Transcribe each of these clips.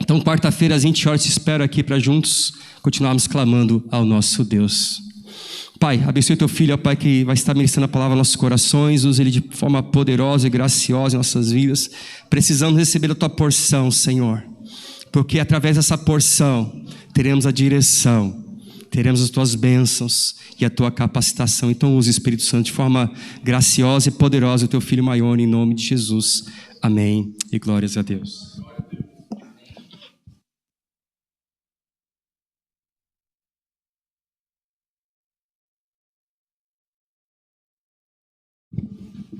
Então, quarta-feira, às 20 horas, te espero aqui para juntos continuarmos clamando ao nosso Deus. Pai, abençoe teu filho, ó Pai, que vai estar ministrando a palavra aos nossos corações. Use ele de forma poderosa e graciosa em nossas vidas. Precisamos receber a tua porção, Senhor. Porque através dessa porção, teremos a direção, teremos as tuas bênçãos e a tua capacitação. Então use o Espírito Santo de forma graciosa e poderosa o teu filho maior, em nome de Jesus. Amém. E glórias a Deus.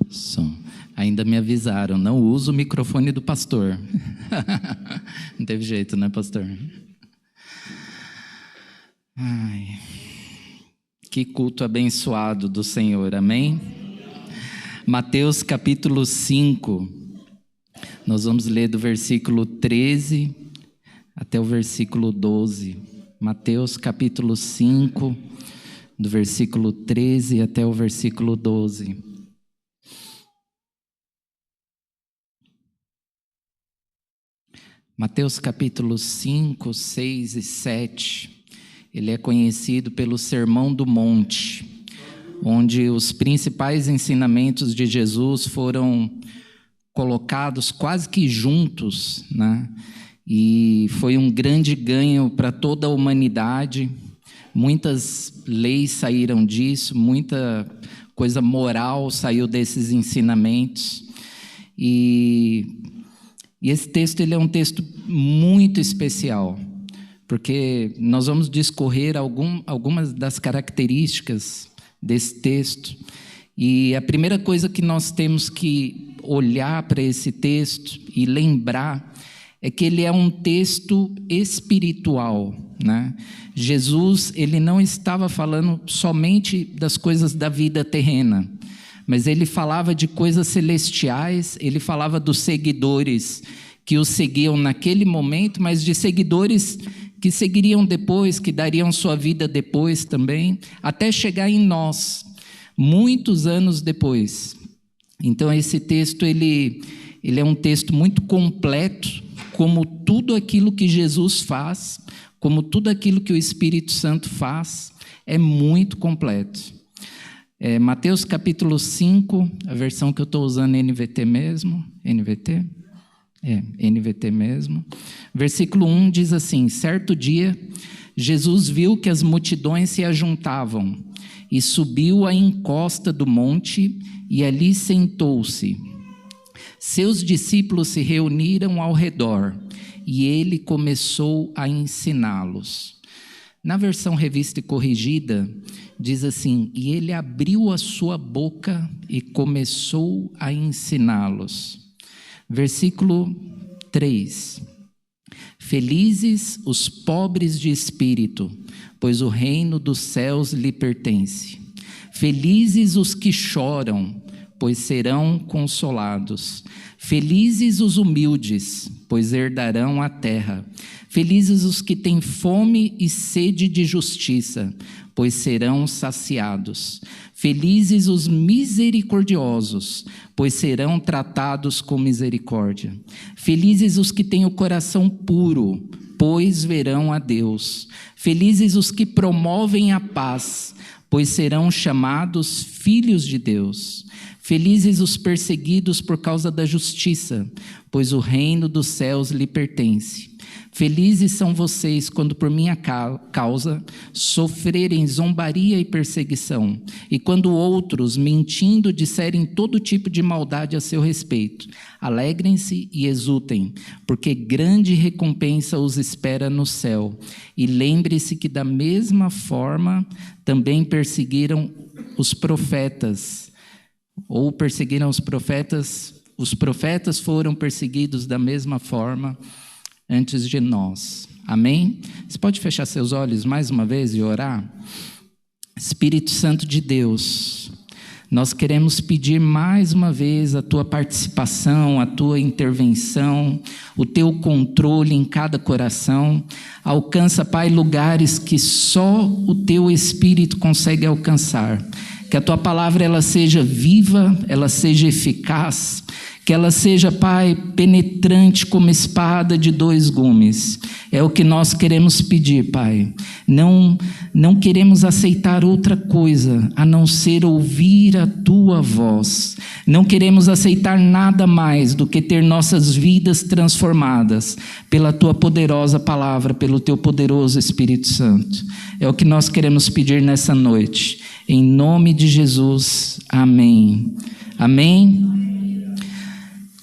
Som. Ainda me avisaram, não usa o microfone do pastor. Não teve jeito, né, pastor? Ai, que culto abençoado do Senhor, amém? Mateus capítulo 5, nós vamos ler do versículo 13 até o versículo 12. Mateus capítulo 5, do versículo 13 até o versículo 12. Mateus capítulo 5, 6 e 7, ele é conhecido pelo Sermão do Monte, onde os principais ensinamentos de Jesus foram colocados quase que juntos, né? E foi um grande ganho para toda a humanidade. Muitas leis saíram disso, muita coisa moral saiu desses ensinamentos. E esse texto ele é um texto muito especial, porque nós vamos discorrer algumas das características desse texto. E a primeira coisa que nós temos que olhar para esse texto e lembrar é que ele é um texto espiritual, né? Jesus, ele não estava falando somente das coisas da vida terrena, mas ele falava de coisas celestiais, ele falava dos seguidores que o seguiam naquele momento, mas de seguidores que seguiriam depois, que dariam sua vida depois também, até chegar em nós, muitos anos depois. Então esse texto, ele é um texto muito completo, como tudo aquilo que Jesus faz, como tudo aquilo que o Espírito Santo faz, é muito completo. Mateus capítulo 5, a versão que eu estou usando é NVT mesmo. NVT? NVT mesmo. Versículo 1 diz assim: certo dia, Jesus viu que as multidões se ajuntavam e subiu à encosta do monte e ali sentou-se. Seus discípulos se reuniram ao redor e ele começou a ensiná-los. Na versão revista e corrigida, diz assim: e ele abriu a sua boca e começou a ensiná-los. Versículo 3: felizes os pobres de espírito, pois o reino dos céus lhe pertence. Felizes os que choram, pois serão consolados. Felizes os humildes, pois herdarão a terra. Felizes os que têm fome e sede de justiça, pois serão saciados. Felizes os misericordiosos, pois serão tratados com misericórdia. Felizes os que têm o coração puro, pois verão a Deus. Felizes os que promovem a paz, pois serão chamados filhos de Deus. Felizes os perseguidos por causa da justiça, pois o reino dos céus lhe pertence. Felizes são vocês quando por minha causa sofrerem zombaria e perseguição, e quando outros, mentindo, disserem todo tipo de maldade a seu respeito. Alegrem-se e exultem, porque grande recompensa os espera no céu. E lembre-se que da mesma forma também perseguiram os profetas, ou perseguiram os profetas foram perseguidos da mesma forma antes de nós. Amém? Você pode fechar seus olhos mais uma vez e orar? Espírito Santo de Deus, nós queremos pedir mais uma vez a tua participação, a tua intervenção, o teu controle em cada coração. Alcança, Pai, lugares que só o teu Espírito consegue alcançar. Que a tua palavra ela seja viva, ela seja eficaz, que ela seja, Pai, penetrante como espada de 2 gumes. É o que nós queremos pedir, Pai. Não queremos aceitar outra coisa a não ser ouvir a Tua voz. Não queremos aceitar nada mais do que ter nossas vidas transformadas pela Tua poderosa palavra, pelo Teu poderoso Espírito Santo. É o que nós queremos pedir nessa noite. Em nome de Jesus, amém. Amém.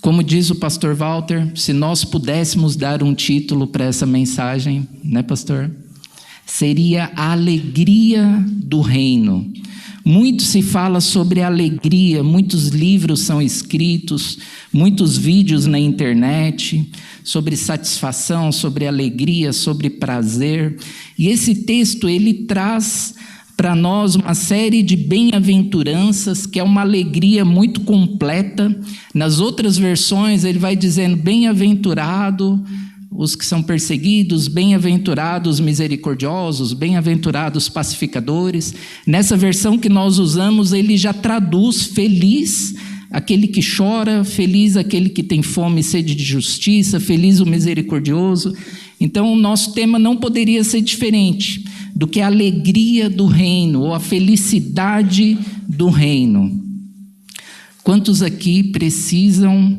Como diz o pastor Walter, se nós pudéssemos dar um título para essa mensagem, né, pastor? Seria a alegria do reino. Muito se fala sobre alegria, muitos livros são escritos, muitos vídeos na internet, sobre satisfação, sobre alegria, sobre prazer. E esse texto, ele traz para nós uma série de bem-aventuranças, que é uma alegria muito completa. Nas outras versões ele vai dizendo: bem-aventurado os que são perseguidos, bem-aventurados misericordiosos, bem-aventurados pacificadores. Nessa versão que nós usamos, ele já traduz feliz aquele que chora, feliz aquele que tem fome e sede de justiça, feliz o misericordioso. Então o nosso tema não poderia ser diferente do que a alegria do reino, ou a felicidade do reino. Quantos aqui precisam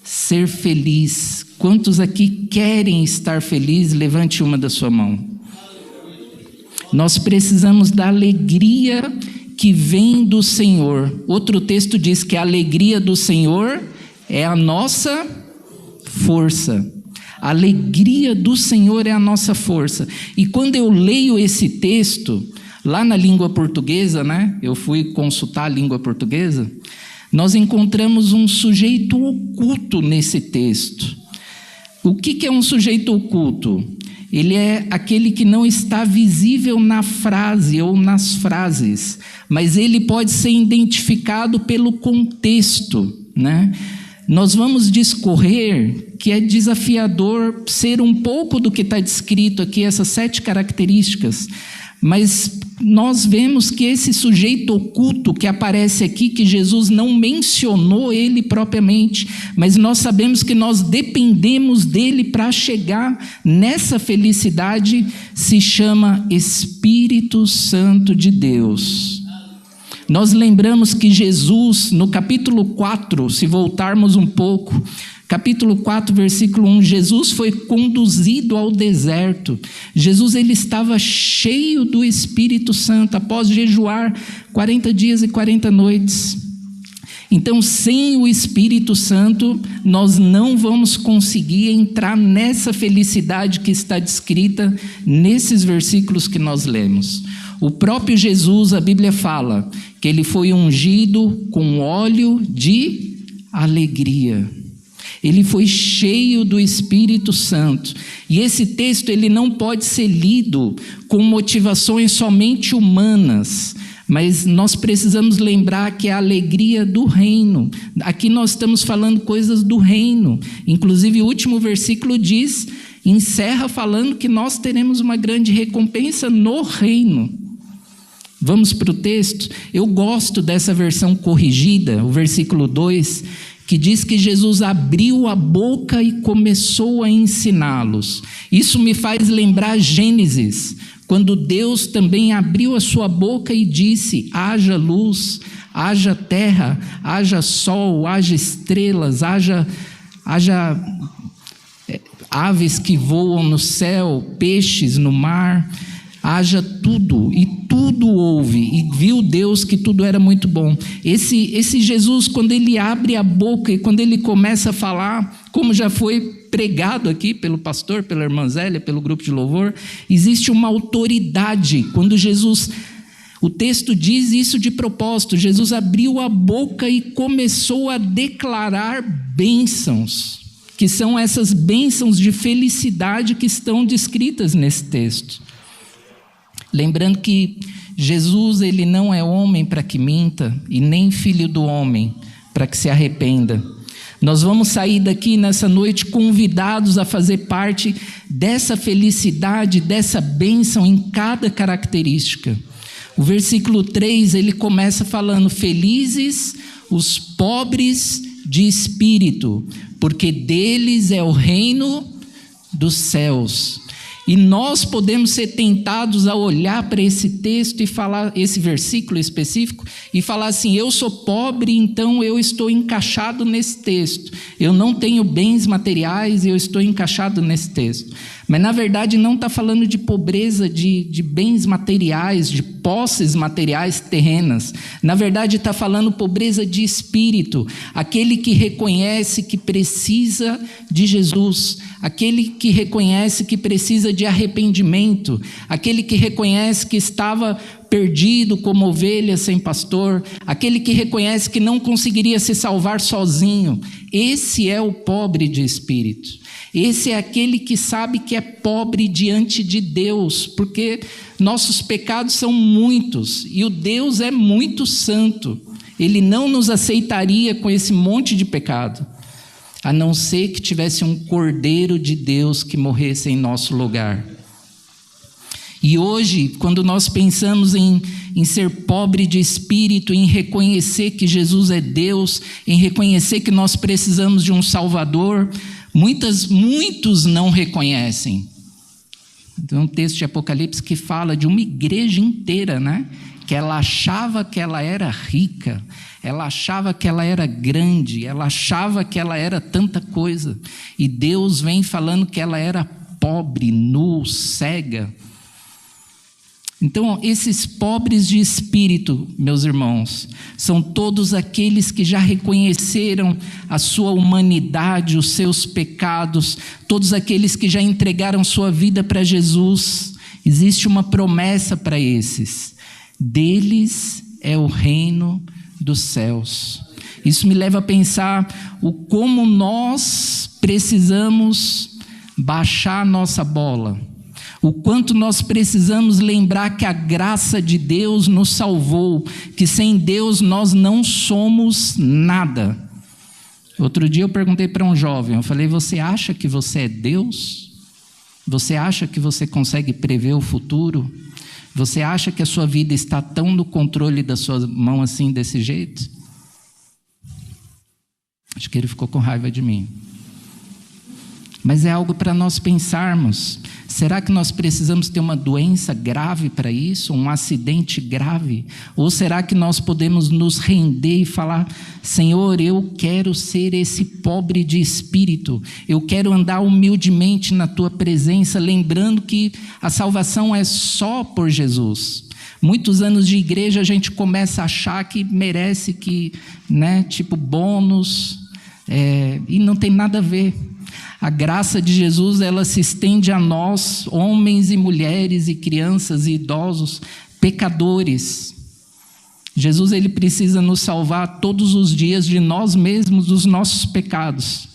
ser felizes? Quantos aqui querem estar felizes? Levante uma da sua mão. Nós precisamos da alegria que vem do Senhor. Outro texto diz que a alegria do Senhor é a nossa força. A alegria do Senhor é a nossa força. E quando eu leio esse texto, lá na língua portuguesa, né? Eu fui consultar a língua portuguesa, nós encontramos um sujeito oculto nesse texto. O que é um sujeito oculto? Ele é aquele que não está visível na frase ou nas frases, mas ele pode ser identificado pelo contexto, né? Nós vamos discorrer que é desafiador ser um pouco do que está descrito aqui, essas 7 características, mas nós vemos que esse sujeito oculto que aparece aqui, que Jesus não mencionou ele propriamente, mas nós sabemos que nós dependemos dele para chegar nessa felicidade, se chama Espírito Santo de Deus. Nós lembramos que Jesus, no capítulo 4, se voltarmos um pouco, capítulo 4, versículo 1, Jesus foi conduzido ao deserto. Jesus, ele estava cheio do Espírito Santo, após jejuar 40 dias e 40 noites. Então, sem o Espírito Santo, nós não vamos conseguir entrar nessa felicidade que está descrita nesses versículos que nós lemos. O próprio Jesus, a Bíblia fala que ele foi ungido com óleo de alegria. Ele foi cheio do Espírito Santo. E esse texto, ele não pode ser lido com motivações somente humanas, mas nós precisamos lembrar que é a alegria do reino. Aqui nós estamos falando coisas do reino. Inclusive o último versículo encerra falando que nós teremos uma grande recompensa no reino. Vamos para o texto? Eu gosto dessa versão corrigida, o versículo 2, que diz que Jesus abriu a boca e começou a ensiná-los. Isso me faz lembrar Gênesis, quando Deus também abriu a sua boca e disse: haja luz, haja terra, haja sol, haja estrelas, haja aves que voam no céu, peixes no mar, haja tudo, e tudo houve, e viu Deus que tudo era muito bom. Esse Jesus, quando ele abre a boca e quando ele começa a falar, como já foi pregado aqui pelo pastor, pela irmã Zélia, pelo grupo de louvor, existe uma autoridade. Quando Jesus, o texto diz isso de propósito, Jesus abriu a boca e começou a declarar bênçãos, que são essas bênçãos de felicidade que estão descritas nesse texto. Lembrando que Jesus, ele não é homem para que minta, e nem filho do homem para que se arrependa. Nós vamos sair daqui nessa noite convidados a fazer parte dessa felicidade, dessa bênção em cada característica. O versículo 3, ele começa falando: felizes os pobres de de espírito, porque deles é o reino dos céus. E nós podemos ser tentados a olhar para esse texto e falar, esse versículo específico, e falar assim: eu sou pobre, então eu estou encaixado nesse texto. Eu não tenho bens materiais e eu estou encaixado nesse texto. Mas na verdade não está falando de pobreza de bens materiais, de posses materiais terrenas. Na verdade está falando pobreza de espírito. Aquele que reconhece que precisa de Jesus. Aquele que reconhece que precisa de arrependimento. Aquele que reconhece que estava perdido como ovelha sem pastor. Aquele que reconhece que não conseguiria se salvar sozinho. Esse é o pobre de espírito. Esse é aquele que sabe que é pobre diante de Deus, porque nossos pecados são muitos e o Deus é muito santo. Ele não nos aceitaria com esse monte de pecado, a não ser que tivesse um Cordeiro de Deus que morresse em nosso lugar. E hoje, quando nós pensamos em ser pobre de espírito, em reconhecer que Jesus é Deus, em reconhecer que nós precisamos de um Salvador, muitos não reconhecem. Tem um texto de Apocalipse que fala de uma igreja inteira, né? Que ela achava que ela era rica, ela achava que ela era grande, ela achava que ela era tanta coisa. E Deus vem falando que ela era pobre, nu, cega. Então, esses pobres de espírito, meus irmãos, são todos aqueles que já reconheceram a sua humanidade, os seus pecados, todos aqueles que já entregaram sua vida para Jesus. Existe uma promessa para esses: deles é o reino dos céus. Isso me leva a pensar o como nós precisamos baixar a nossa bola. O quanto nós precisamos lembrar que a graça de Deus nos salvou, que sem Deus nós não somos nada. Outro dia eu perguntei para um jovem, eu falei: você acha que você é Deus? Você acha que você consegue prever o futuro? Você acha que a sua vida está tão no controle da sua mão assim, desse jeito? Acho que ele ficou com raiva de mim. Mas é algo para nós pensarmos. Será que nós precisamos ter uma doença grave para isso? Um acidente grave? Ou será que nós podemos nos render e falar: Senhor, eu quero ser esse pobre de espírito. Eu quero andar humildemente na Tua presença, lembrando que a salvação é só por Jesus. Muitos anos de igreja a gente começa a achar que merece tipo bônus, e não tem nada a ver. A graça de Jesus, ela se estende a nós, homens e mulheres e crianças e idosos, pecadores. Jesus, ele precisa nos salvar todos os dias de nós mesmos, dos nossos pecados.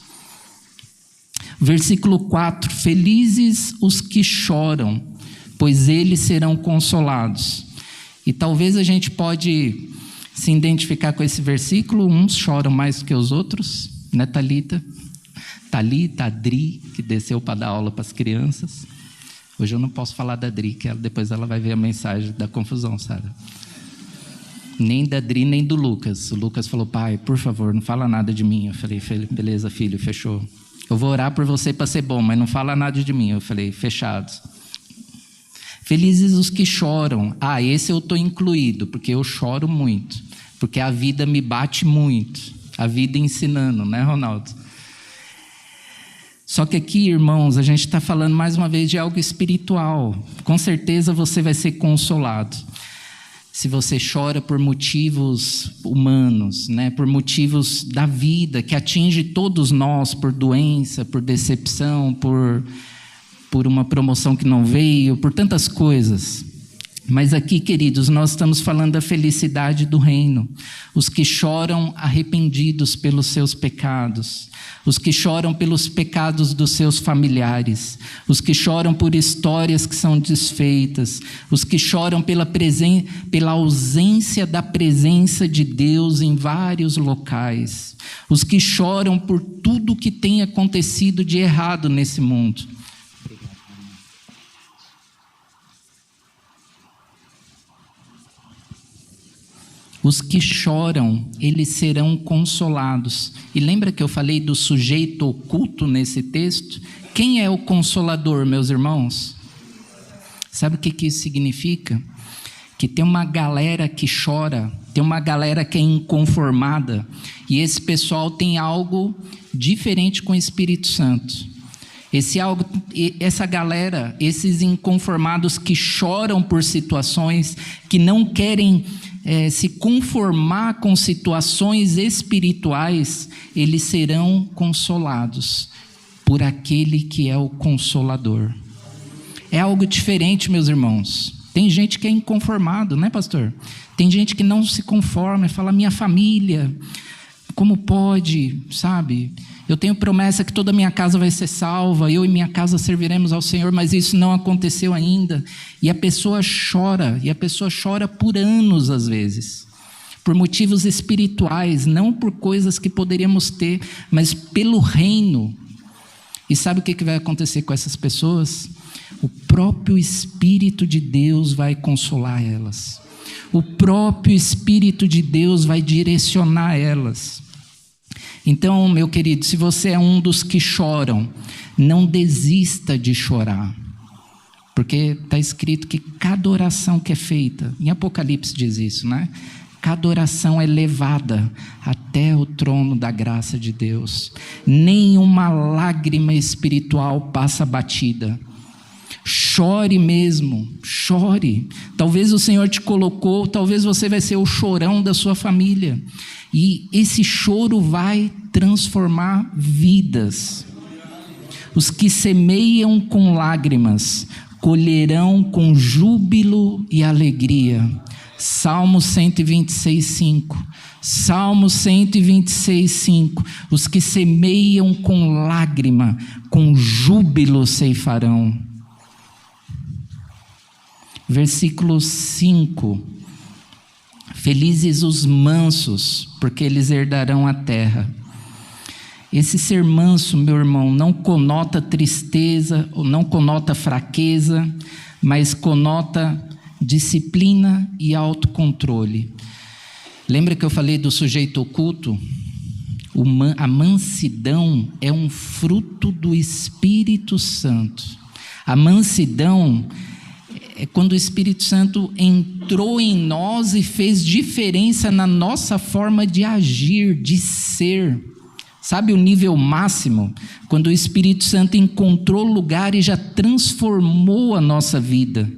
Versículo 4: felizes os que choram, pois eles serão consolados. E talvez a gente pode se identificar com esse versículo. Uns choram mais do que os outros, né, Thalita? Thalita, Adri, que desceu para dar aula para as crianças. Hoje eu não posso falar da Adri, que depois ela vai ver a mensagem da confusão, Sara. Nem da Adri, nem do Lucas. O Lucas falou: pai, por favor, não fala nada de mim. Eu falei: beleza, filho, fechou. Eu vou orar por você para ser bom, mas não fala nada de mim. Eu falei: fechado. Felizes os que choram. Esse eu estou incluído, porque eu choro muito. Porque a vida me bate muito. A vida ensinando, né, Ronaldo? Só que aqui, irmãos, a gente está falando mais uma vez de algo espiritual. Com certeza você vai ser consolado. Se você chora por motivos humanos, né, por motivos da vida, que atinge todos nós, por doença, por decepção, por uma promoção que não veio, por tantas coisas. Mas aqui, queridos, nós estamos falando da felicidade do reino. Os que choram arrependidos pelos seus pecados. Os que choram pelos pecados dos seus familiares. Os que choram por histórias que são desfeitas. Os que choram pela ausência da presença de Deus em vários locais. Os que choram por tudo que tem acontecido de errado nesse mundo. Os que choram, eles serão consolados. E lembra que eu falei do sujeito oculto nesse texto? Quem é o consolador, meus irmãos? Sabe o que isso significa? Que tem uma galera que chora, tem uma galera que é inconformada, e esse pessoal tem algo diferente com o Espírito Santo. Essa galera, esses inconformados que choram por situações, que não querem se conformar com situações espirituais, eles serão consolados por aquele que é o Consolador. É algo diferente, meus irmãos. Tem gente que é inconformado, né, pastor? Tem gente que não se conforma e fala: minha família, como pode, sabe? Eu tenho promessa que toda a minha casa vai ser salva, eu e minha casa serviremos ao Senhor, mas isso não aconteceu ainda. E a pessoa chora por anos às vezes, por motivos espirituais, não por coisas que poderíamos ter, mas pelo reino. E sabe o que vai acontecer com essas pessoas? O próprio Espírito de Deus vai consolar elas. O próprio Espírito de Deus vai direcionar elas. Então, meu querido, se você é um dos que choram, não desista de chorar. Porque está escrito que cada oração que é feita, em Apocalipse diz isso, né? Cada oração é levada até o trono da graça de Deus. Nenhuma lágrima espiritual passa batida. Chore mesmo, chore. Talvez o Senhor te colocou, talvez você vai ser o chorão da sua família. E esse choro vai transformar vidas. Os que semeiam com lágrimas, colherão com júbilo e alegria. Salmo 126:5. Salmo 126:5. Os que semeiam com lágrima, com júbilo ceifarão. Versículo 5. Felizes os mansos, porque eles herdarão a terra. Esse ser manso, meu irmão, não conota tristeza, ou não conota fraqueza, mas conota disciplina e autocontrole. Lembra que eu falei do sujeito oculto? A mansidão é um fruto do Espírito Santo. A mansidão é quando o Espírito Santo entrou em nós e fez diferença na nossa forma de agir, de ser. Sabe o nível máximo? Quando o Espírito Santo encontrou lugar e já transformou a nossa vida.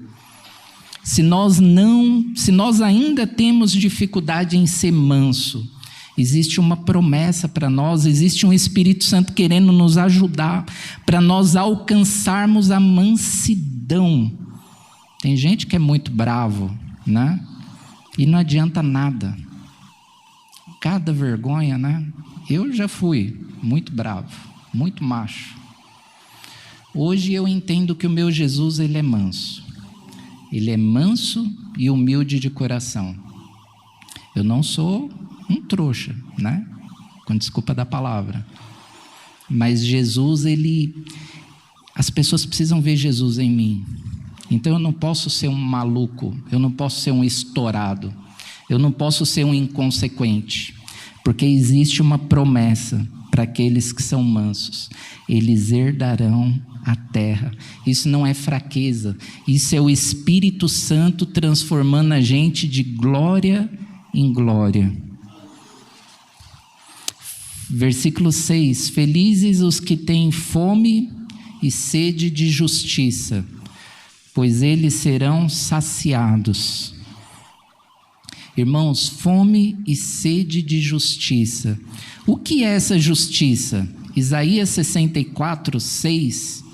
Se nós ainda temos dificuldade em ser manso, existe uma promessa para nós, existe um Espírito Santo querendo nos ajudar para nós alcançarmos a mansidão. Tem gente que é muito bravo, né? E não adianta nada. Cada vergonha, né? Eu já fui muito bravo, muito macho. Hoje eu entendo que o meu Jesus, ele é manso. Ele é manso e humilde de coração. Eu não sou um trouxa, né? Com desculpa da palavra. Mas Jesus, as pessoas precisam ver Jesus em mim. Então eu não posso ser um maluco, eu não posso ser um estourado, eu não posso ser um inconsequente, porque existe uma promessa para aqueles que são mansos: eles herdarão a terra. Isso não é fraqueza, isso é o Espírito Santo transformando a gente de glória em glória. Versículo 6: felizes os que têm fome e sede de justiça, pois eles serão saciados. Irmãos, fome e sede de justiça. O que é essa justiça? Isaías 64:6.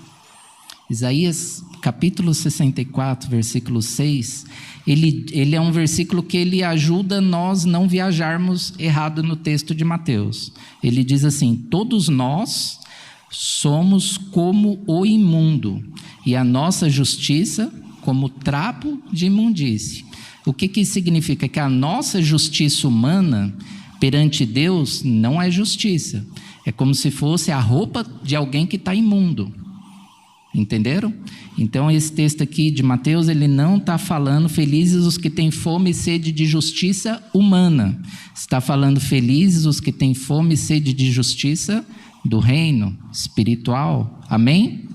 Isaías capítulo 64, versículo 6. Ele é um versículo que ele ajuda nós não viajarmos errado no texto de Mateus. Ele diz assim: todos nós somos como o imundo, e a nossa justiça como trapo de imundície. O que isso significa? Que a nossa justiça humana perante Deus não é justiça. É como se fosse a roupa de alguém que está imundo. Entenderam? Então esse texto aqui de Mateus, ele não está falando felizes os que têm fome e sede de justiça humana. Está falando felizes os que têm fome e sede de justiça do reino espiritual. Amém?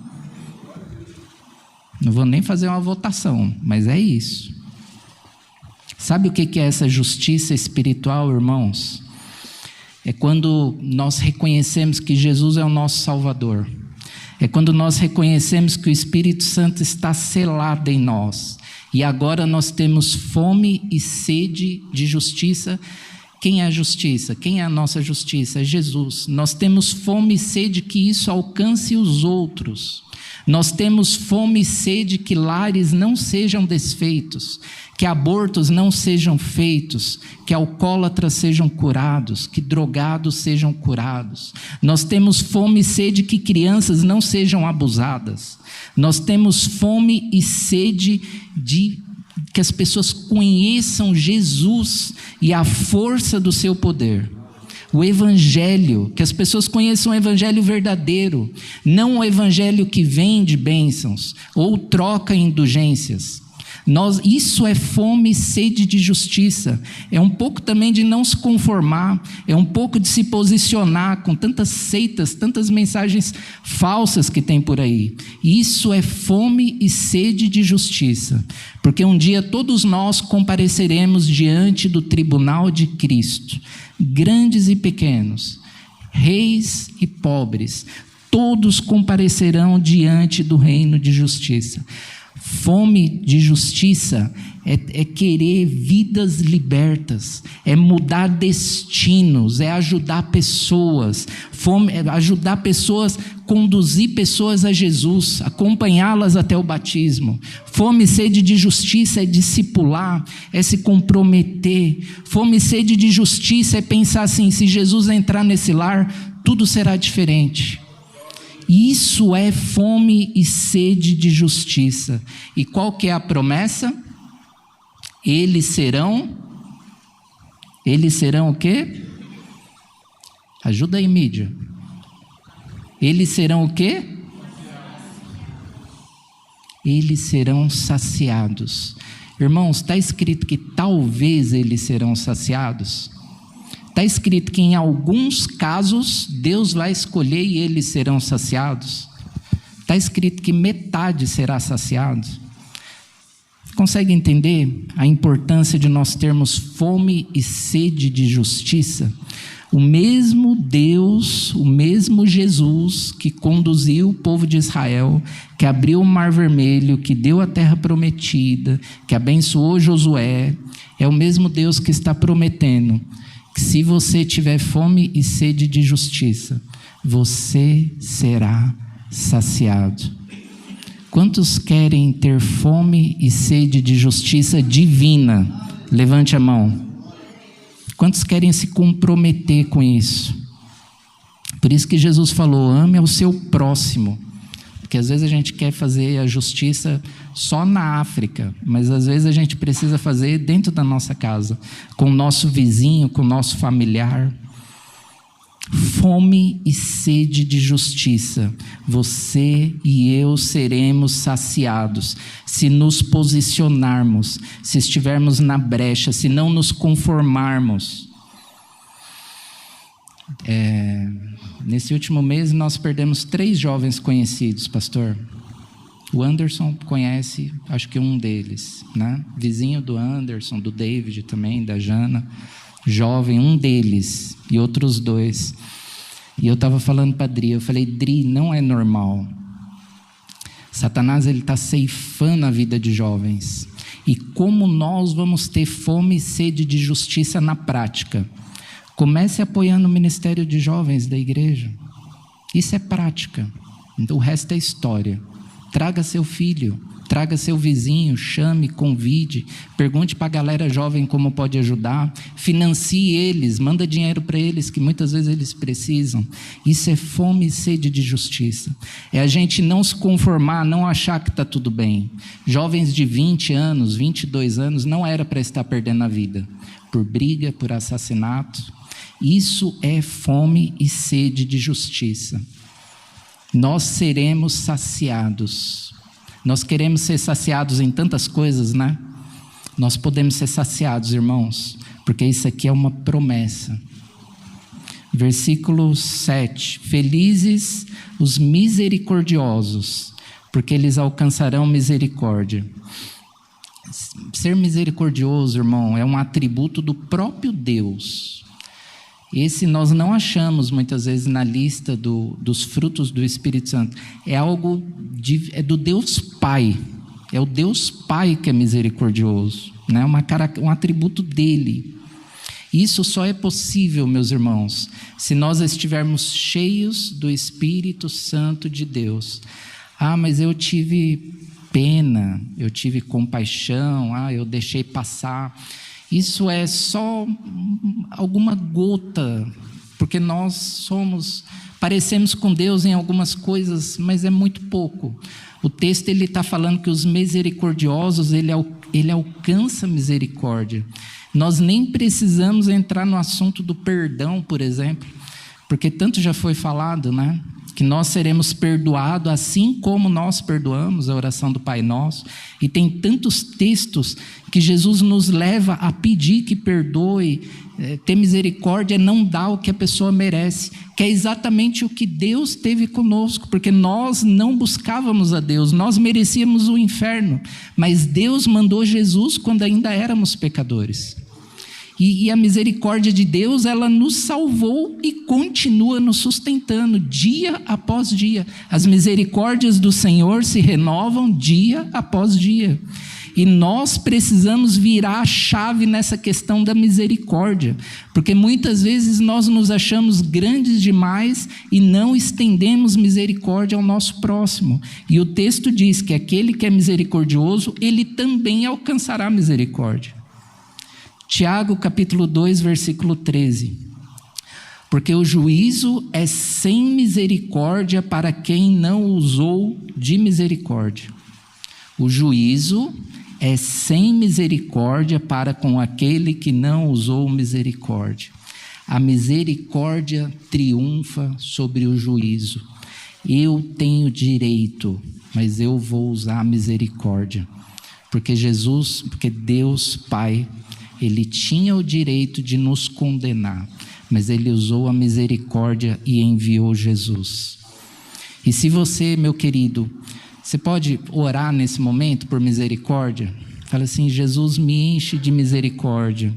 Não vou nem fazer uma votação, mas é isso. Sabe o que é essa justiça espiritual, irmãos? É quando nós reconhecemos que Jesus é o nosso Salvador. É quando nós reconhecemos que o Espírito Santo está selado em nós. E agora nós temos fome e sede de justiça. Quem é a justiça? Quem é a nossa justiça? É Jesus. Nós temos fome e sede que isso alcance os outros. Nós temos fome e sede que lares não sejam desfeitos, que abortos não sejam feitos, que alcoólatras sejam curados, que drogados sejam curados. Nós temos fome e sede que crianças não sejam abusadas. Nós temos fome e sede de que as pessoas conheçam Jesus e a força do seu poder. O evangelho, que as pessoas conheçam o evangelho verdadeiro, não o evangelho que vende bênçãos ou troca indulgências. Isso é fome e sede de justiça. É um pouco também de não se conformar, é um pouco de se posicionar com tantas seitas, tantas mensagens falsas que tem por aí. Isso é fome e sede de justiça, porque um dia todos nós compareceremos diante do tribunal de Cristo, grandes e pequenos, reis e pobres, todos comparecerão diante do reino de justiça. Fome de justiça é querer vidas libertas, é mudar destinos, é ajudar pessoas, é ajudar pessoas, conduzir pessoas a Jesus, acompanhá-las até o batismo. Fome e sede de justiça é discipular, é se comprometer. Fome e sede de justiça é pensar assim: se Jesus entrar nesse lar, tudo será diferente. Isso é fome e sede de justiça. E qual que é a promessa? Eles serão o quê? Ajuda aí, mídia. Eles serão o quê? Eles serão saciados. Irmãos, está escrito que talvez eles serão saciados? Está escrito que em alguns casos Deus vai escolher e eles serão saciados. Está escrito que metade será saciado. Consegue entender a importância de nós termos fome e sede de justiça? O mesmo Deus, o mesmo Jesus que conduziu o povo de Israel, que abriu o Mar Vermelho, que deu a terra prometida, que abençoou Josué, é o mesmo Deus que está prometendo que se você tiver fome e sede de justiça, você será saciado. Quantos querem ter fome e sede de justiça divina? Levante a mão. Quantos querem se comprometer com isso? Por isso que Jesus falou: ame ao seu próximo. Porque às vezes a gente quer fazer a justiça só na África, mas às vezes a gente precisa fazer dentro da nossa casa, com o nosso vizinho, com o nosso familiar. Fome e sede de justiça. Você e eu seremos saciados se nos posicionarmos, se estivermos na brecha, se não nos conformarmos. Nesse último mês nós perdemos 3 jovens conhecidos, pastor. O Anderson conhece, acho que um deles, né? Vizinho do Anderson, do David também, da Jana. Jovem, um deles, e outros 2. E eu estava falando para a Dri, eu falei: Dri, não é normal. Satanás, ele está ceifando a vida de jovens. E como nós vamos ter fome e sede de justiça na prática? Comece apoiando o ministério de jovens da igreja. Isso é prática. Então, o resto é história. Traga seu filho, traga seu vizinho, chame, convide, pergunte para a galera jovem como pode ajudar, financie eles, manda dinheiro para eles, que muitas vezes eles precisam. Isso é fome e sede de justiça. É a gente não se conformar, não achar que está tudo bem. Jovens de 20 anos, 22 anos, não era para estar perdendo a vida por briga, por assassinato. Isso é fome e sede de justiça. nós seremos saciados. Nós queremos ser saciados em tantas coisas, né? Nós podemos ser saciados, irmãos, porque isso aqui é uma promessa. Versículo 7. Felizes os misericordiosos, porque eles alcançarão misericórdia. Ser misericordioso, irmão, é um atributo do próprio Deus. Esse nós não achamos muitas vezes na lista dos frutos do Espírito Santo. É algo é do Deus Pai. É o Deus Pai que é misericordioso, né? Um atributo dele. Isso só é possível, meus irmãos, se nós estivermos cheios do Espírito Santo de Deus. Ah, mas eu tive pena, eu tive compaixão, eu deixei passar. Isso é só alguma gota, porque nós parecemos com Deus em algumas coisas, mas é muito pouco. O texto ele está falando que os misericordiosos, ele alcança misericórdia. Nós nem precisamos entrar no assunto do perdão, por exemplo, porque tanto já foi falado, né? Que nós seremos perdoados assim como nós perdoamos, a oração do Pai Nosso. E tem tantos textos que Jesus nos leva a pedir que perdoe, ter misericórdia, não dar o que a pessoa merece, que é exatamente o que Deus teve conosco, porque nós não buscávamos a Deus, nós merecíamos o inferno, mas Deus mandou Jesus quando ainda éramos pecadores. E a misericórdia de Deus, ela nos salvou e continua nos sustentando dia após dia. As misericórdias do Senhor se renovam dia após dia. E nós precisamos virar a chave nessa questão da misericórdia, porque muitas vezes nós nos achamos grandes demais e não estendemos misericórdia ao nosso próximo. E o texto diz que aquele que é misericordioso, ele também alcançará misericórdia. Tiago, capítulo 2, versículo 13. Porque o juízo é sem misericórdia para quem não usou de misericórdia. O juízo é sem misericórdia para com aquele que não usou misericórdia. A misericórdia triunfa sobre o juízo. Eu tenho direito, mas eu vou usar a misericórdia. Porque Deus Pai, Ele tinha o direito de nos condenar, mas Ele usou a misericórdia e enviou Jesus. E se você, meu querido, você pode orar nesse momento por misericórdia? Fala assim: Jesus, me enche de misericórdia.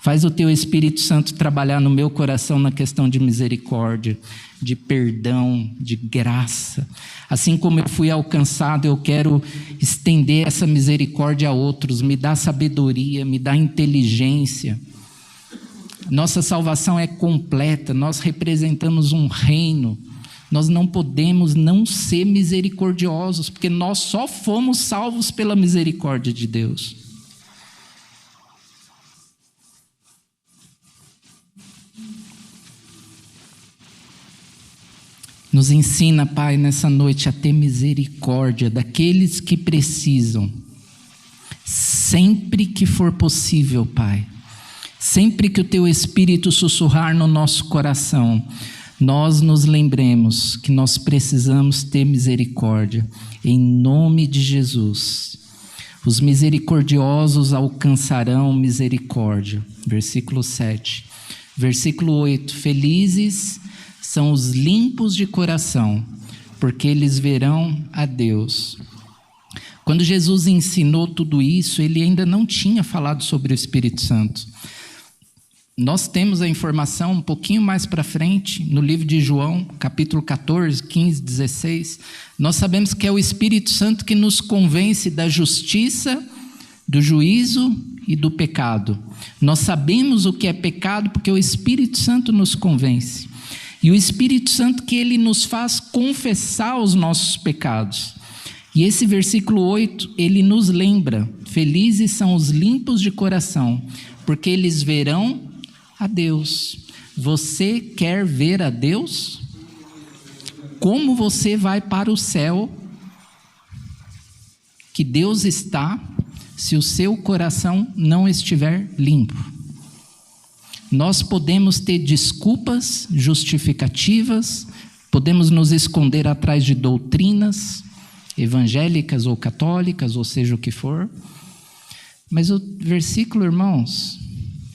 Faz o teu Espírito Santo trabalhar no meu coração na questão de misericórdia, de perdão, de graça. Assim como eu fui alcançado, eu quero estender essa misericórdia a outros. Me dá sabedoria, me dá inteligência. Nossa salvação é completa, nós representamos um reino. Nós não podemos não ser misericordiosos, porque nós só fomos salvos pela misericórdia de Deus. Nos ensina, Pai, nessa noite a ter misericórdia daqueles que precisam. Sempre que for possível, Pai. Sempre que o Teu Espírito sussurrar no nosso coração, nós nos lembremos que nós precisamos ter misericórdia. Em nome de Jesus. Os misericordiosos alcançarão misericórdia. Versículo 7. Versículo 8. Felizes são os limpos de coração, porque eles verão a Deus. Quando Jesus ensinou tudo isso, ele ainda não tinha falado sobre o Espírito Santo. Nós temos a informação um pouquinho mais para frente, no livro de João, capítulo 14, 15, 16. Nós sabemos que é o Espírito Santo que nos convence da justiça, do juízo e do pecado. Nós sabemos o que é pecado porque o Espírito Santo nos convence. E o Espírito Santo que ele nos faz confessar os nossos pecados. E esse versículo 8, ele nos lembra: felizes são os limpos de coração, porque eles verão a Deus. Você quer ver a Deus? Como você vai para o céu que Deus está, se o seu coração não estiver limpo? Nós podemos ter desculpas, justificativas, podemos nos esconder atrás de doutrinas evangélicas ou católicas, ou seja o que for. Mas o versículo, irmãos,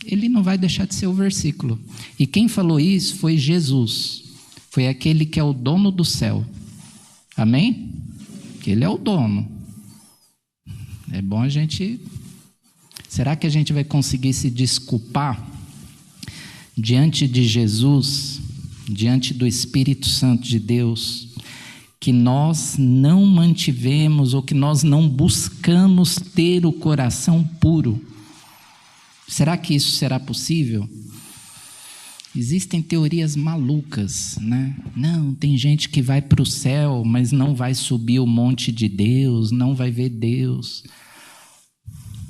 ele não vai deixar de ser o versículo. E quem falou isso foi Jesus. Foi aquele que é o dono do céu. Amém? Que ele é o dono. É bom a gente... Será que a gente vai conseguir se desculpar diante de Jesus, diante do Espírito Santo de Deus, que nós não mantivemos ou que nós não buscamos ter o coração puro? Será que isso será possível? Existem teorias malucas, né? Não, tem gente que vai para o céu, mas não vai subir o monte de Deus, não vai ver Deus.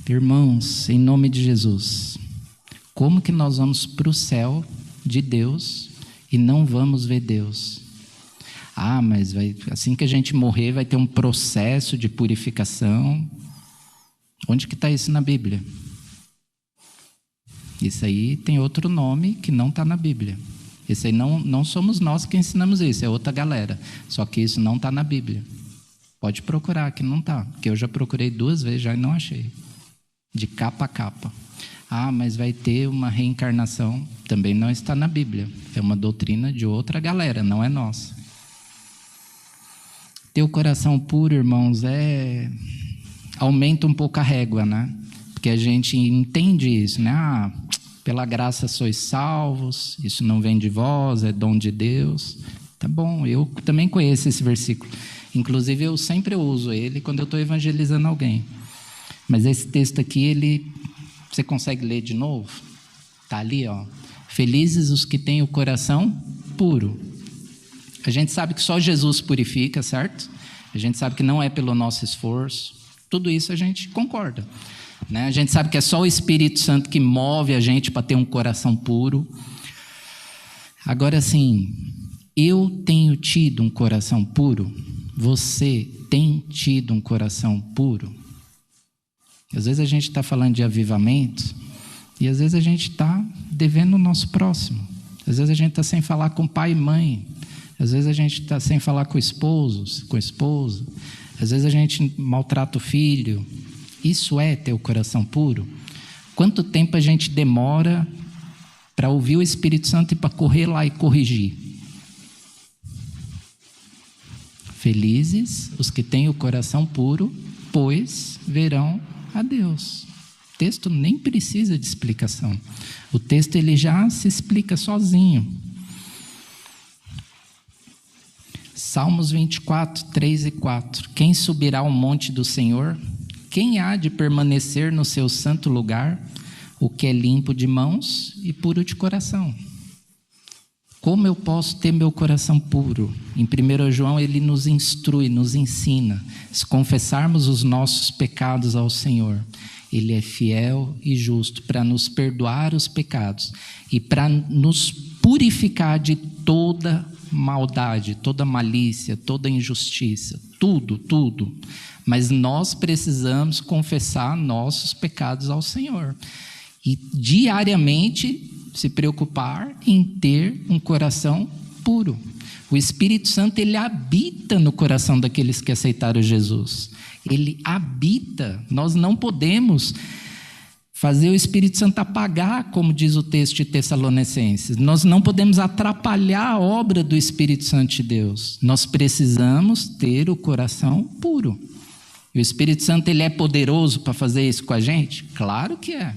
Irmãos, em nome de Jesus, como que nós vamos para o céu de Deus e não vamos ver Deus? Ah, mas assim que a gente morrer vai ter um processo de purificação. Onde que está isso na Bíblia? Isso aí tem outro nome que não está na Bíblia. Isso aí não somos nós que ensinamos isso, é outra galera. Só que isso não está na Bíblia. Pode procurar, que não está. Porque eu já procurei 2 vezes já e não achei. De capa a capa. Ah, mas vai ter uma reencarnação. Também não está na Bíblia. É uma doutrina de outra galera, não é nossa. Ter o coração puro, irmãos, aumenta um pouco a régua, né? Porque a gente entende isso, né? Ah, pela graça sois salvos, isso não vem de vós, é dom de Deus. Tá bom, eu também conheço esse versículo. Inclusive, eu sempre uso ele quando eu estou evangelizando alguém. Mas esse texto aqui, você consegue ler de novo? Está ali, ó. Felizes os que têm o coração puro. A gente sabe que só Jesus purifica, certo? A gente sabe que não é pelo nosso esforço. Tudo isso a gente concorda, né? A gente sabe que é só o Espírito Santo que move a gente para ter um coração puro. Agora, assim, eu tenho tido um coração puro? Você tem tido um coração puro? Às vezes a gente está falando de avivamento e às vezes a gente está devendo o nosso próximo. Às vezes a gente está sem falar com pai e mãe. Às vezes a gente está sem falar com esposos, com esposa. Às vezes a gente maltrata o filho. Isso é ter o coração puro? Quanto tempo a gente demora para ouvir o Espírito Santo e para correr lá e corrigir? Felizes os que têm o coração puro, pois verão a Deus. O texto nem precisa de explicação. O texto ele já se explica sozinho. Salmos 24, 3 e 4. Quem subirá ao monte do Senhor? Quem há de permanecer no seu santo lugar? O que é limpo de mãos e puro de coração. Como eu posso ter meu coração puro? Em 1 João ele nos instrui, nos ensina. Se confessarmos os nossos pecados ao Senhor, Ele é fiel e justo para nos perdoar os pecados e para nos purificar de toda maldade, toda malícia, toda injustiça, tudo. Mas nós precisamos confessar nossos pecados ao Senhor. E diariamente se preocupar em ter um coração puro. O Espírito Santo, ele habita no coração daqueles que aceitaram Jesus. Ele habita. Nós não podemos fazer o Espírito Santo apagar, como diz o texto de Tessalonicenses. Nós não podemos atrapalhar a obra do Espírito Santo de Deus. Nós precisamos ter o coração puro. E o Espírito Santo, ele é poderoso para fazer isso com a gente? Claro que é.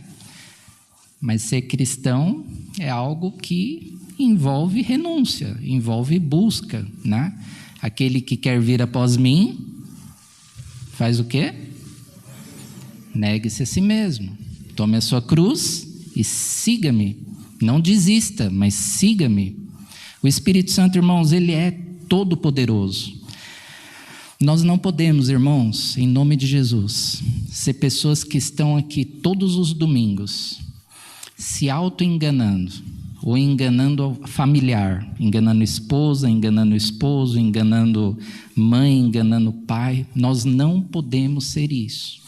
Mas ser cristão é algo que envolve renúncia, envolve busca, né? Aquele que quer vir após mim, faz o quê? Negue-se a si mesmo. Tome a sua cruz e siga-me. Não desista, mas siga-me. O Espírito Santo, irmãos, ele é todo poderoso. Nós não podemos, irmãos, em nome de Jesus, ser pessoas que estão aqui todos os domingos, se auto-enganando, ou enganando o familiar, enganando esposa, enganando esposo, enganando mãe, enganando pai. Nós não podemos ser isso,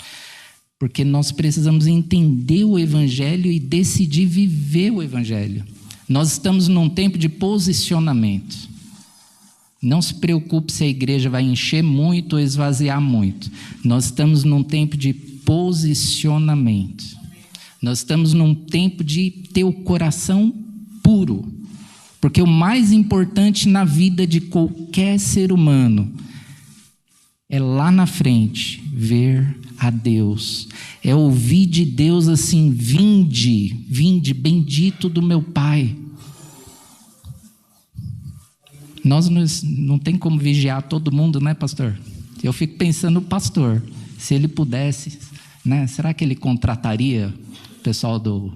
porque nós precisamos entender o Evangelho e decidir viver o Evangelho. Nós estamos num tempo de posicionamento. Não se preocupe se a igreja vai encher muito ou esvaziar muito. Nós estamos num tempo de posicionamento. Nós estamos num tempo de ter o coração puro. Porque o mais importante na vida de qualquer ser humano é lá na frente ver a Deus. É ouvir de Deus assim: vinde, vinde, bendito do meu Pai. Nós não tem como vigiar todo mundo, né, pastor? Eu fico pensando no pastor, se ele pudesse, né? Será que ele contrataria o pessoal do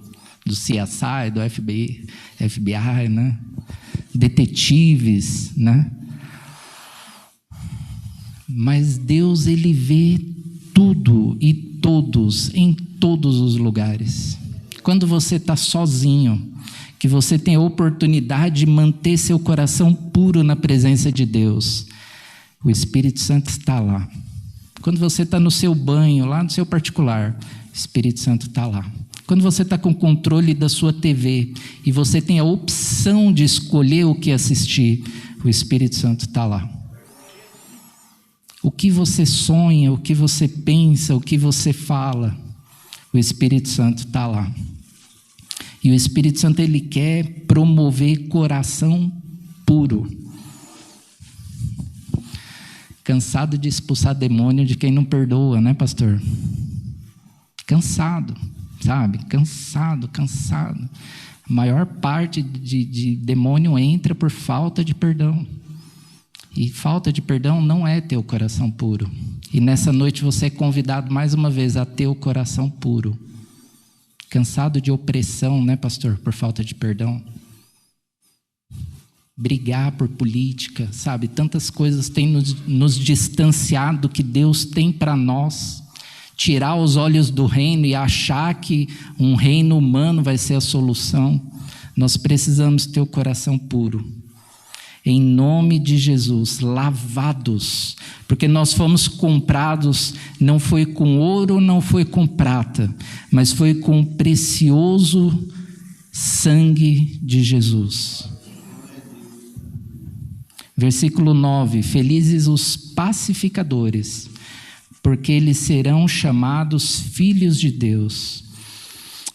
CSI, do FBI, né? Detetives, né? Mas Deus, ele vê tudo e todos, em todos os lugares. Quando você está sozinho, que você tem a oportunidade de manter seu coração puro na presença de Deus, o Espírito Santo está lá. Quando você está no seu banho, lá no seu particular, o Espírito Santo está lá. Quando você está com o controle da sua TV e você tem a opção de escolher o que assistir, o Espírito Santo está lá. O que você sonha, o que você pensa, o que você fala, o Espírito Santo está lá. E o Espírito Santo, ele quer promover coração puro. Cansado de expulsar demônio de quem não perdoa, né, pastor? Cansado, sabe? Cansado. A maior parte de demônio entra por falta de perdão. E falta de perdão não é ter o coração puro. E nessa noite você é convidado mais uma vez a ter o coração puro. Cansado de opressão, né, pastor? Por falta de perdão. Brigar por política, sabe? Tantas coisas têm nos distanciado do que Deus tem para nós. Tirar os olhos do reino e achar que um reino humano vai ser a solução. Nós precisamos ter o coração puro. Em nome de Jesus, lavados, porque nós fomos comprados, não foi com ouro, não foi com prata, mas foi com o precioso sangue de Jesus. Versículo 9: felizes os pacificadores, porque eles serão chamados filhos de Deus.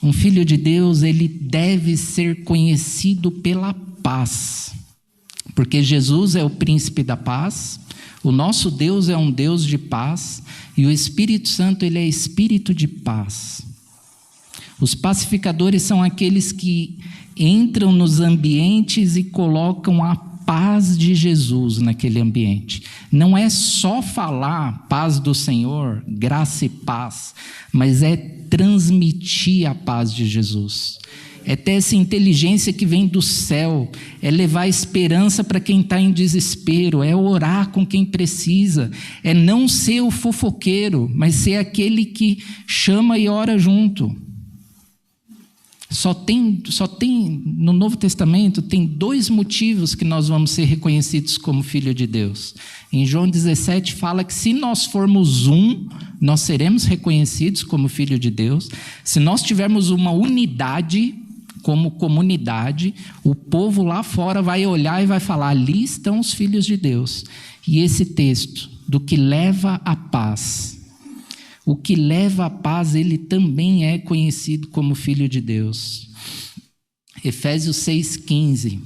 Um filho de Deus, ele deve ser conhecido pela paz. Porque Jesus é o príncipe da paz, o nosso Deus é um Deus de paz, e o Espírito Santo, ele é espírito de paz. Os pacificadores são aqueles que entram nos ambientes e colocam a paz de Jesus naquele ambiente. Não é só falar paz do Senhor, graça e paz, mas é transmitir a paz de Jesus. É ter essa inteligência que vem do céu, é levar esperança para quem está em desespero, é orar com quem precisa, é não ser o fofoqueiro, mas ser aquele que chama e ora junto. Só tem no Novo Testamento, tem 2 motivos que nós vamos ser reconhecidos como filho de Deus. Em João 17 fala que se nós formos nós seremos reconhecidos como filho de Deus. Se nós tivermos uma unidade como comunidade, o povo lá fora vai olhar e vai falar: ali estão os filhos de Deus. E esse texto, do que leva à paz, o que leva à paz, ele também é conhecido como filho de Deus. Efésios 6,15: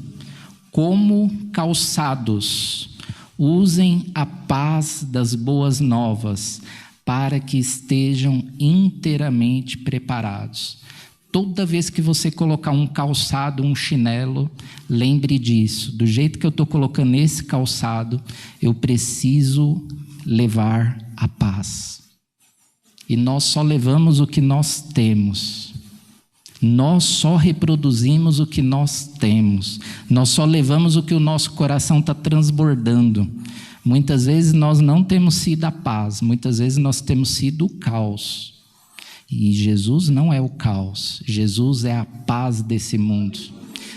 como calçados, usem a paz das boas novas, para que estejam inteiramente preparados. Toda vez que você colocar um calçado, um chinelo, lembre disso. Do jeito que eu estou colocando esse calçado, eu preciso levar a paz. E nós só levamos o que nós temos. Nós só reproduzimos o que nós temos. Nós só levamos o que o nosso coração está transbordando. Muitas vezes nós não temos sido a paz, muitas vezes nós temos sido o caos. E Jesus não é o caos, Jesus é a paz desse mundo.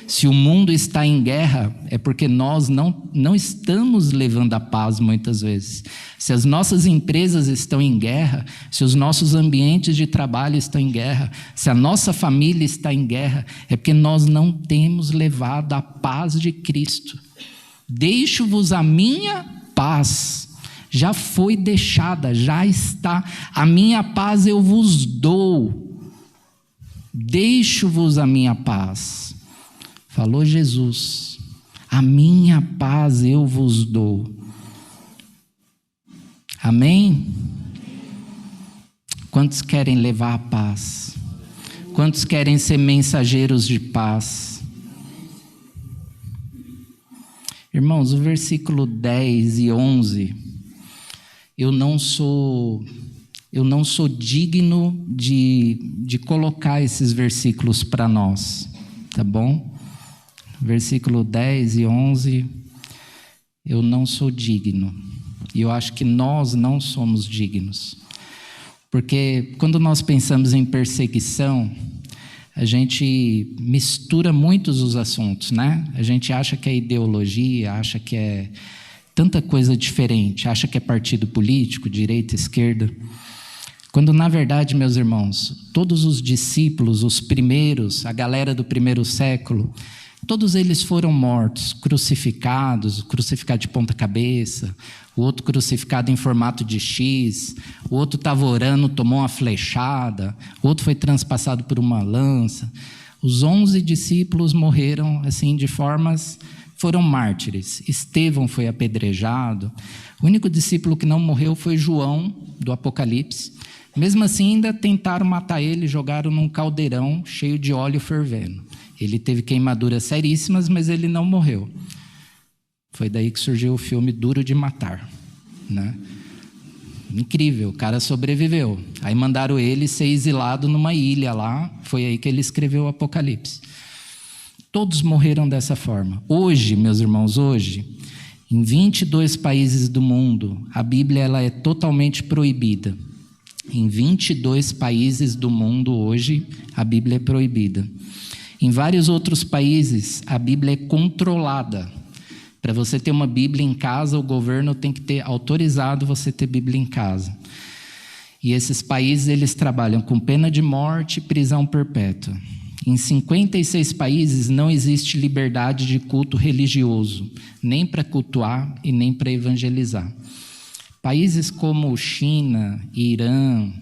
Se o mundo está em guerra, é porque nós não estamos levando a paz muitas vezes. Se as nossas empresas estão em guerra, se os nossos ambientes de trabalho estão em guerra, se a nossa família está em guerra, é porque nós não temos levado a paz de Cristo Deixo-vos a minha paz. Já foi deixada, já está. A minha paz eu vos dou. Deixo-vos a minha paz. Falou Jesus. A minha paz eu vos dou. Amém? Quantos querem levar a paz? Quantos querem ser mensageiros de paz? Irmãos, o versículo 10 e 11, eu não sou digno de colocar esses versículos para nós, tá bom? Versículo 10 e 11, eu não sou digno. E eu acho que nós não somos dignos. Porque quando nós pensamos em perseguição, a gente mistura muitos os assuntos, né? A gente acha que é ideologia, acha que é tanta coisa diferente, acha que é partido político, direita, esquerda. Quando, na verdade, meus irmãos, todos os discípulos, os primeiros, a galera do primeiro século, todos eles foram mortos, crucificado de ponta cabeça, o outro crucificado em formato de X, o outro estava orando, tomou uma flechada, o outro foi transpassado por uma lança. Os 11 discípulos morreram assim de formas, foram mártires. Estevão foi apedrejado. O único discípulo que não morreu foi João, do Apocalipse. Mesmo assim, ainda tentaram matar ele, jogaram num caldeirão cheio de óleo fervendo. Ele teve queimaduras seríssimas, mas ele não morreu. Foi daí que surgiu o filme Duro de Matar, né? Incrível, o cara sobreviveu. Aí mandaram ele ser exilado numa ilha lá, foi aí que ele escreveu o Apocalipse. Todos morreram dessa forma. Hoje, meus irmãos, hoje, em 22 países do mundo, a Bíblia ela é totalmente proibida. Em 22 países do mundo hoje, a Bíblia é proibida. Em vários outros países, a Bíblia é controlada. Para você ter uma Bíblia em casa, o governo tem que ter autorizado você ter Bíblia em casa. E esses países, eles trabalham com pena de morte e prisão perpétua. Em 56 países não existe liberdade de culto religioso, nem para cultuar e nem para evangelizar. Países como China, Irã,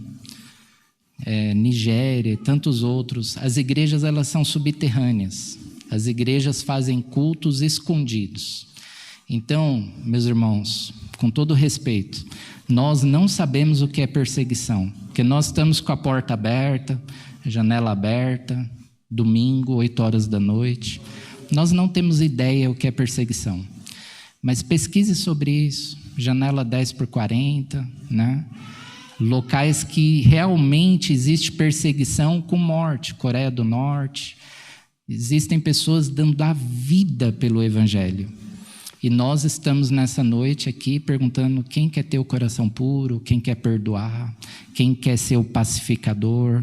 Nigéria e tantos outros, as igrejas elas são subterrâneas. As igrejas fazem cultos escondidos. Então, meus irmãos, com todo respeito, nós não sabemos o que é perseguição, porque nós estamos com a porta aberta, a janela aberta, domingo, 8 horas da noite. Nós não temos ideia o que é perseguição. Mas pesquise sobre isso, janela 10x40, né? Locais que realmente existe perseguição com morte, Coreia do Norte. Existem pessoas dando a vida pelo Evangelho. E nós estamos nessa noite aqui perguntando quem quer ter o coração puro, quem quer perdoar, quem quer ser o pacificador.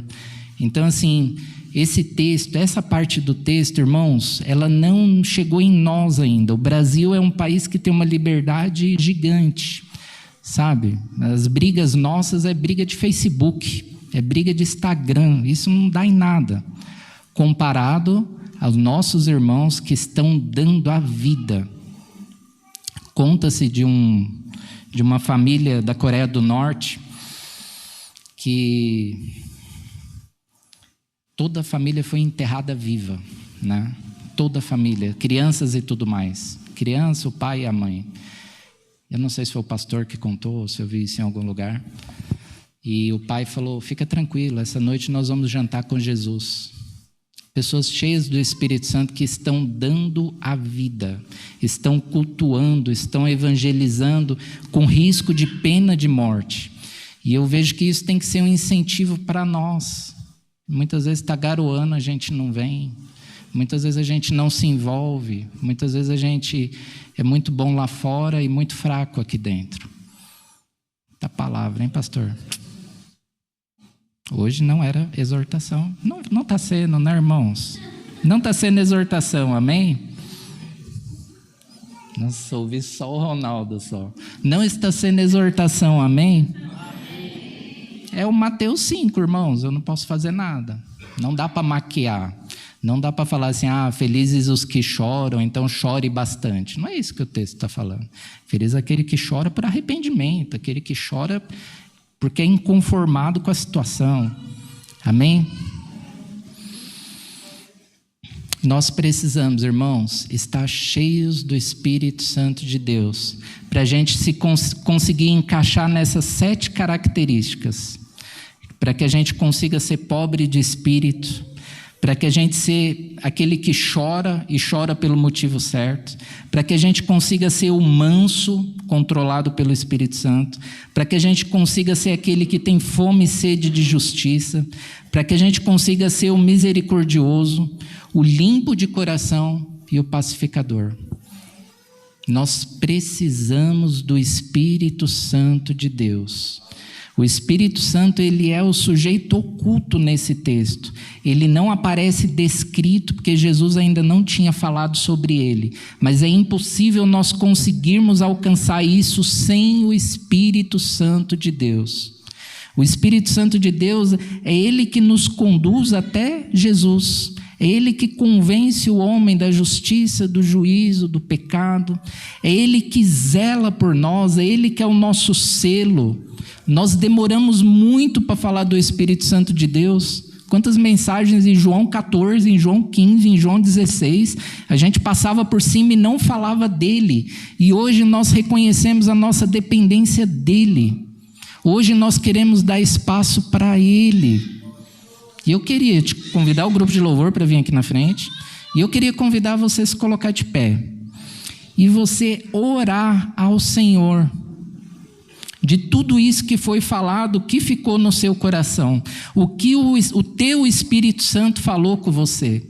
Então, assim, esse texto, essa parte do texto, irmãos, ela não chegou em nós ainda. O Brasil é um país que tem uma liberdade gigante, sabe? As brigas nossas é briga de Facebook, é briga de Instagram, isso não dá em nada, comparado aos nossos irmãos que estão dando a vida. Conta-se de uma família da Coreia do Norte que toda a família foi enterrada viva, né? Toda a família, crianças e tudo mais. Criança, o pai e a mãe. Eu não sei se foi o pastor que contou, ou se eu vi isso em algum lugar. E o pai falou, fica tranquilo, essa noite nós vamos jantar com Jesus. Pessoas cheias do Espírito Santo que estão dando a vida, estão cultuando, estão evangelizando com risco de pena de morte. E eu vejo que isso tem que ser um incentivo para nós. Muitas vezes está garoando, a gente não vem. Muitas vezes a gente não se envolve. Muitas vezes a gente é muito bom lá fora e muito fraco aqui dentro. Da palavra, hein, pastor? Hoje não era exortação. Não está sendo, né, irmãos? Não está sendo exortação, amém? Nossa, ouvi só o Ronaldo só. Não está sendo exortação, amém? É o Mateus 5, irmãos. Eu não posso fazer nada. Não dá para maquiar. Não dá para falar assim, felizes os que choram, então chore bastante. Não é isso que o texto está falando. Feliz é aquele que chora por arrependimento, aquele que chora porque é inconformado com a situação. Amém? Nós precisamos, irmãos, estar cheios do Espírito Santo de Deus, para a gente conseguir encaixar nessas 7 características, para que a gente consiga ser pobre de espírito, para que a gente ser aquele que chora e chora pelo motivo certo, para que a gente consiga ser o manso, controlado pelo Espírito Santo, para que a gente consiga ser aquele que tem fome e sede de justiça, para que a gente consiga ser o misericordioso, o limpo de coração e o pacificador. Nós precisamos do Espírito Santo de Deus. O Espírito Santo, ele é o sujeito oculto nesse texto. Ele não aparece descrito, porque Jesus ainda não tinha falado sobre ele. Mas é impossível nós conseguirmos alcançar isso sem o Espírito Santo de Deus. O Espírito Santo de Deus é ele que nos conduz até Jesus. É ele que convence o homem da justiça, do juízo, do pecado. É ele que zela por nós, é ele que é o nosso selo. Nós demoramos muito para falar do Espírito Santo de Deus. Quantas mensagens em João 14, em João 15, em João 16, a gente passava por cima e não falava dele. E hoje nós reconhecemos a nossa dependência dele. Hoje nós queremos dar espaço para ele. E eu queria te convidar o grupo de louvor para vir aqui na frente. E eu queria convidar você a se colocar de pé. E você orar ao Senhor de tudo isso que foi falado, o que ficou no seu coração, o que o teu Espírito Santo falou com você,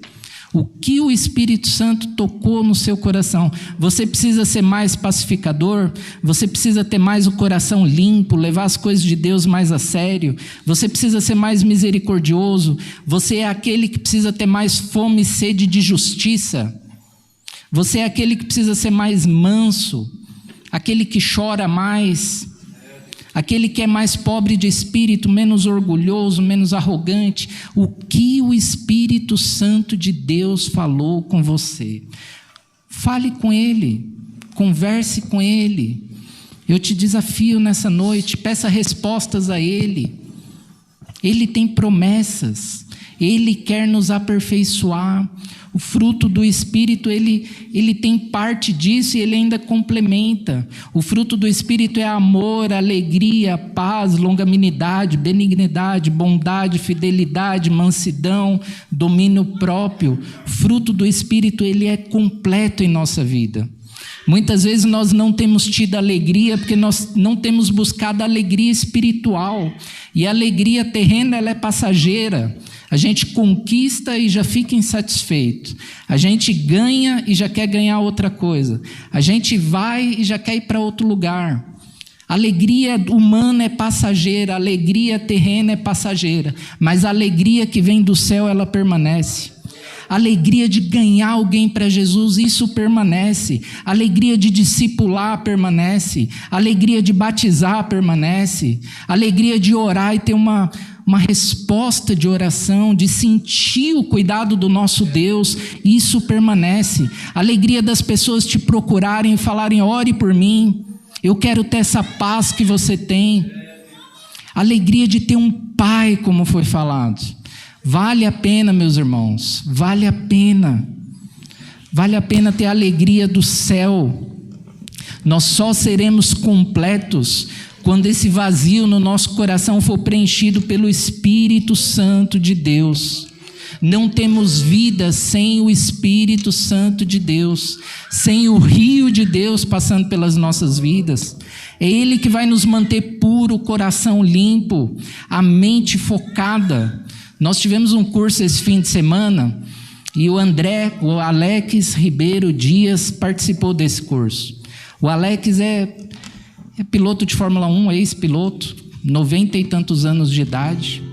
o que o Espírito Santo tocou no seu coração. Você precisa ser mais pacificador, você precisa ter mais o coração limpo, levar as coisas de Deus mais a sério, você precisa ser mais misericordioso, você é aquele que precisa ter mais fome e sede de justiça, você é aquele que precisa ser mais manso, aquele que chora mais, aquele que é mais pobre de espírito, menos orgulhoso, menos arrogante. O que o Espírito Santo de Deus falou com você? Fale com ele, converse com ele. Eu te desafio nessa noite, peça respostas a ele. Ele tem promessas, ele quer nos aperfeiçoar. O fruto do Espírito, ele tem parte disso e ele ainda complementa. O fruto do Espírito é amor, alegria, paz, longanimidade, benignidade, bondade, fidelidade, mansidão, domínio próprio. O fruto do Espírito, ele é completo em nossa vida. Muitas vezes nós não temos tido alegria porque nós não temos buscado a alegria espiritual. E a alegria terrena, ela é passageira. A gente conquista e já fica insatisfeito. A gente ganha e já quer ganhar outra coisa. A gente vai e já quer ir para outro lugar. A alegria humana é passageira, a alegria terrena é passageira. Mas a alegria que vem do céu, ela permanece. A alegria de ganhar alguém para Jesus, isso permanece. A alegria de discipular permanece. A alegria de batizar permanece. A alegria de orar e ter uma resposta de oração, de sentir o cuidado do nosso Deus, isso permanece. A alegria das pessoas te procurarem e falarem, ore por mim, eu quero ter essa paz que você tem. A alegria de ter um pai, como foi falado. Vale a pena, meus irmãos, vale a pena. Vale a pena ter a alegria do céu. Nós só seremos completos quando esse vazio no nosso coração for preenchido pelo Espírito Santo de Deus. Não temos vida sem o Espírito Santo de Deus, sem o rio de Deus passando pelas nossas vidas. É Ele que vai nos manter puro, o coração limpo, a mente focada. Nós tivemos um curso esse fim de semana e o Alex Ribeiro Dias participou desse curso. O Alex é piloto de Fórmula 1, ex-piloto, 90 e tantos anos de idade,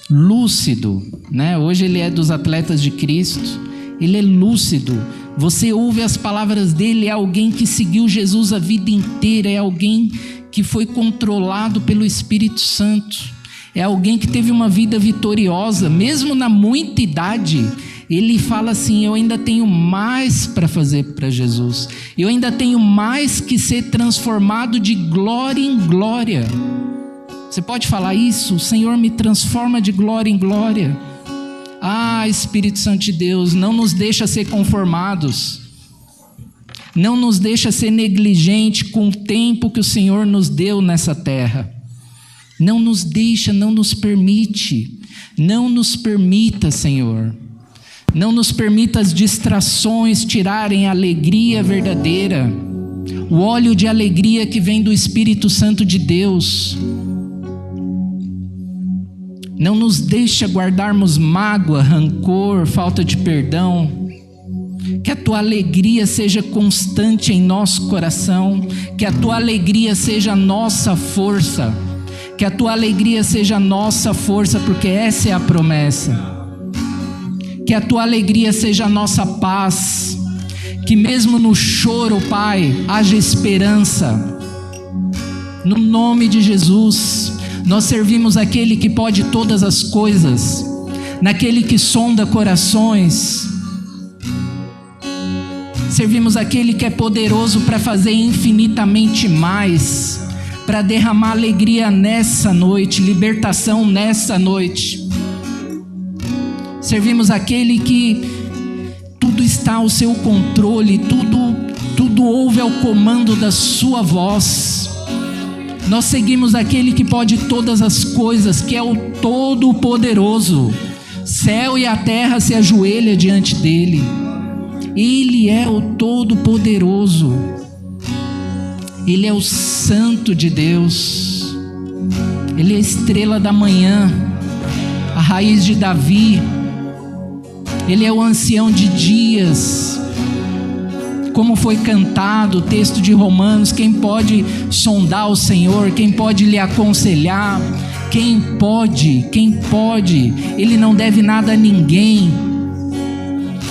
lúcido, né? Hoje ele é dos atletas de Cristo, ele é lúcido. Você ouve as palavras dele, é alguém que seguiu Jesus a vida inteira, é alguém que foi controlado pelo Espírito Santo, é alguém que teve uma vida vitoriosa, mesmo na muita idade. Ele fala assim: eu ainda tenho mais para fazer para Jesus. Eu ainda tenho mais que ser transformado de glória em glória. Você pode falar isso? O Senhor me transforma de glória em glória. Ah, Espírito Santo de Deus, não nos deixa ser conformados. Não nos deixa ser negligente com o tempo que o Senhor nos deu nessa terra. Não nos deixa, não nos permite. Não nos permita, Senhor. Não nos permita as distrações tirarem a alegria verdadeira, o óleo de alegria que vem do Espírito Santo de Deus. Não nos deixa guardarmos mágoa, rancor, falta de perdão. Que a tua alegria seja constante em nosso coração, que a tua alegria seja a nossa força, que a tua alegria seja a nossa força, porque essa é a promessa. Que a tua alegria seja a nossa paz, que mesmo no choro, Pai, haja esperança. No nome de Jesus, nós servimos aquele que pode todas as coisas, naquele que sonda corações. Servimos aquele que é poderoso para fazer infinitamente mais, para derramar alegria nessa noite, libertação nessa noite. Servimos aquele que tudo está ao seu controle, tudo ouve ao comando da sua voz. Nós seguimos aquele que pode todas as coisas, que é o Todo-Poderoso. Céu e a terra se ajoelham diante dele. Ele é o Todo-Poderoso. Ele é o Santo de Deus. Ele é a estrela da manhã, a raiz de Davi. Ele é o ancião de dias. Como foi cantado o texto de Romanos, quem pode sondar o Senhor? Quem pode lhe aconselhar? Quem pode? Ele não deve nada a ninguém.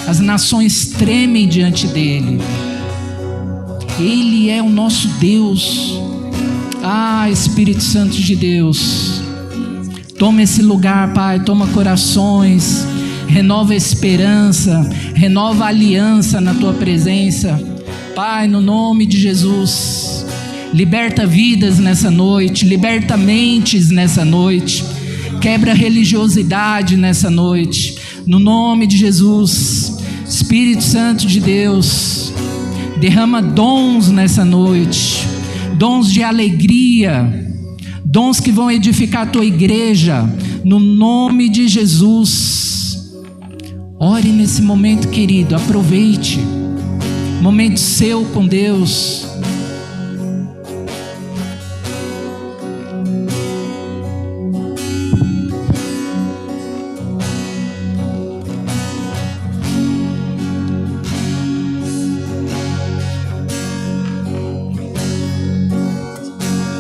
As nações tremem diante dele. Ele é o nosso Deus. Ah, Espírito Santo de Deus, toma esse lugar, Pai, toma corações, renova a esperança, renova a aliança na tua presença. Pai, no nome de Jesus, liberta vidas nessa noite, liberta mentes nessa noite, quebra a religiosidade nessa noite, no nome de Jesus. Espírito Santo de Deus, derrama dons nessa noite, dons de alegria, dons que vão edificar a tua igreja, no nome de Jesus. Ore nesse momento, querido, aproveite, momento seu com Deus.